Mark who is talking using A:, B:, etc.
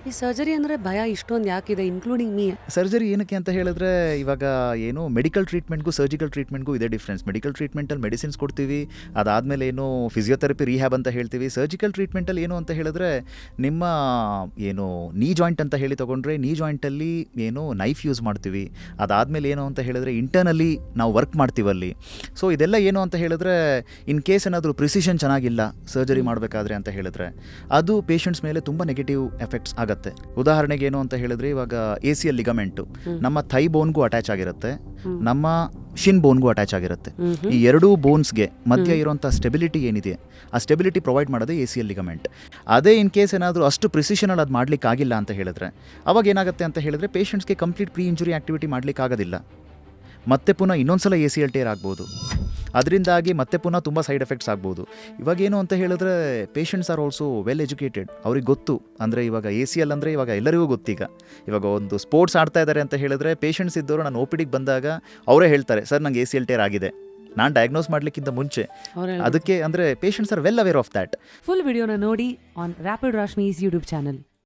A: ಈ ಸರ್ಜರಿ ಅಂದರೆ ಭಯ ಇಷ್ಟೊಂದು ಯಾಕಿದೆ, ಇನ್ಕ್ಲೂಡಿಂಗ್ ಮೀ?
B: ಸರ್ಜರಿ ಏನಕ್ಕೆ ಅಂತ ಹೇಳಿದ್ರೆ, ಇವಾಗ ಏನು ಮೆಡಿಕಲ್ ಟ್ರೀಟ್ಮೆಂಟ್ಗೂ ಸರ್ಜಿಕಲ್ ಟ್ರೀಟ್ಮೆಂಟ್ಗೂ ಇದೆ ಡಿಫ್ರೆನ್ಸ್. ಮೆಡಿಕಲ್ ಟ್ರೀಟ್ಮೆಂಟಲ್ಲಿ ಮೆಡಿಸಿನ್ಸ್ ಕೊಡ್ತೀವಿ, ಅದಾದಮೇಲೆ ಏನು ಫಿಸಿಯೋಥೆರಪಿ ರಿಹ್ಯಾಬ್ ಅಂತ ಹೇಳ್ತೀವಿ. ಸರ್ಜಿಕಲ್ ಟ್ರೀಟ್ಮೆಂಟಲ್ಲಿ ಏನು ಅಂತ ಹೇಳಿದ್ರೆ, ನಿಮ್ಮ ಏನು ನೀ ಜಾಯಿಂಟ್ ಅಂತ ಹೇಳಿ ತೊಗೊಂಡ್ರೆ, ನೀ ಜಾಯಿಂಟಲ್ಲಿ ಏನು ನೈಫ್ ಯೂಸ್ ಮಾಡ್ತೀವಿ. ಅದಾದಮೇಲೆ ಏನು ಅಂತ ಹೇಳಿದ್ರೆ, ಇಂಟರ್ನಲ್ಲಿ ನಾವು ವರ್ಕ್ ಮಾಡ್ತೀವಲ್ಲಿ. ಸೊ ಇದೆಲ್ಲ ಏನು ಅಂತ ಹೇಳಿದ್ರೆ, ಇನ್ ಕೇಸ್ ಏನಾದರೂ ಪ್ರಿಸಿಷನ್ ಚೆನ್ನಾಗಿಲ್ಲ ಸರ್ಜರಿ ಮಾಡಬೇಕಾದ್ರೆ ಅಂತ ಹೇಳಿದ್ರೆ, ಅದು ಪೇಷಂಟ್ಸ್ ಮೇಲೆ ತುಂಬ ನೆಗೆಟಿವ್ ಎಫೆಕ್ಟ್ಸ್ ಆಗುತ್ತೆ. ಉದಾಹರಣೆಗೆ ಏನು ಅಂತ ಹೇಳಿದ್ರೆ, ಇವಾಗ ACL ಲಿಗಮೆಂಟು ನಮ್ಮ ಥೈ ಬೋನ್ಗೂ ಅಟ್ಯಾಚ್ ಆಗಿರುತ್ತೆ, ನಮ್ಮ ಶಿನ್ ಬೋನ್ಗೂ ಅಟ್ಯಾಚ್ ಆಗಿರುತ್ತೆ. ಈ ಎರಡೂ ಬೋನ್ಸ್ಗೆ ಮಧ್ಯ ಇರುವಂಥ ಸ್ಟೆಬಿಲಿಟಿ ಏನಿದೆ, ಆ ಸ್ಟೆಬಿಲಿಟಿ ಪ್ರೊವೈಡ್ ಮಾಡೋದೇ ACL ಲಿಗಮೆಂಟ್. ಅದೇ ಇನ್ ಕೇಸ್ ಏನಾದರೂ ಅಷ್ಟು ಪ್ರಿಸಿಷನಲ್ಲಿ ಅದು ಮಾಡ್ಲಿಕ್ಕೆ ಆಗಿಲ್ಲ ಅಂತ ಹೇಳಿದ್ರೆ, ಅವಾಗ ಏನಾಗುತ್ತೆ ಅಂತ ಹೇಳಿದ್ರೆ, ಪೇಷಂಟ್ಸ್ಗೆ ಕಂಪ್ಲೀಟ್ ಪ್ರೀ ಇಂಜುರಿ ಆಕ್ಟಿವಿಟಿ ಮಾಡ್ಲಿಕ್ಕೆ ಆಗೋದಿಲ್ಲ. ಮತ್ತೆ ಪುನಃ ಇನ್ನೊಂದ್ಸಲ ACL ಟೇರ್ ಆಗ್ಬೋದು. ಅದರಿಂದಾಗಿ ಮತ್ತೆ ಪುನಃ ತುಂಬ ಸೈಡ್ ಎಫೆಕ್ಟ್ಸ್ ಆಗ್ಬೋದು. ಇವಾಗೇನು ಅಂತ ಹೇಳಿದ್ರೆ, patients are also well educated. ಅವ್ರಿಗೆ ಗೊತ್ತು, ಅಂದರೆ ಇವಾಗ ACL ಅಂದರೆ ಇವಾಗ ಎಲ್ಲರಿಗೂ ಗೊತ್ತೀಗ. ಇವಾಗ ಒಂದು ಸ್ಪೋರ್ಟ್ಸ್ ಆಡ್ತಾ ಇದ್ದಾರೆ ಅಂತ ಹೇಳಿದ್ರೆ, ಪೇಷಂಟ್ಸ್ ಇದ್ದವರು ನಾನು OPDಗೆ ಬಂದಾಗ ಅವರೇ ಹೇಳ್ತಾರೆ, ಸರ್ ನಂಗೆ ACL ಟೇರ್ ಆಗಿದೆ, ನಾನು ಡಯಾಗ್ನೋಸ್ ಮಾಡಲಿಕ್ಕಿಂತ ಮುಂಚೆ. ಅದಕ್ಕೆ ಅಂದರೆ patients are well aware of that.
A: Full ವಿಡಿಯೋನ ನೋಡಿ ಆನ್ ರ್ಯಾಪಿಡ್ ರಾಶ್ಮೀಸ್ ಯೂಟ್ಯೂಬ್ ಚಾನಲ್.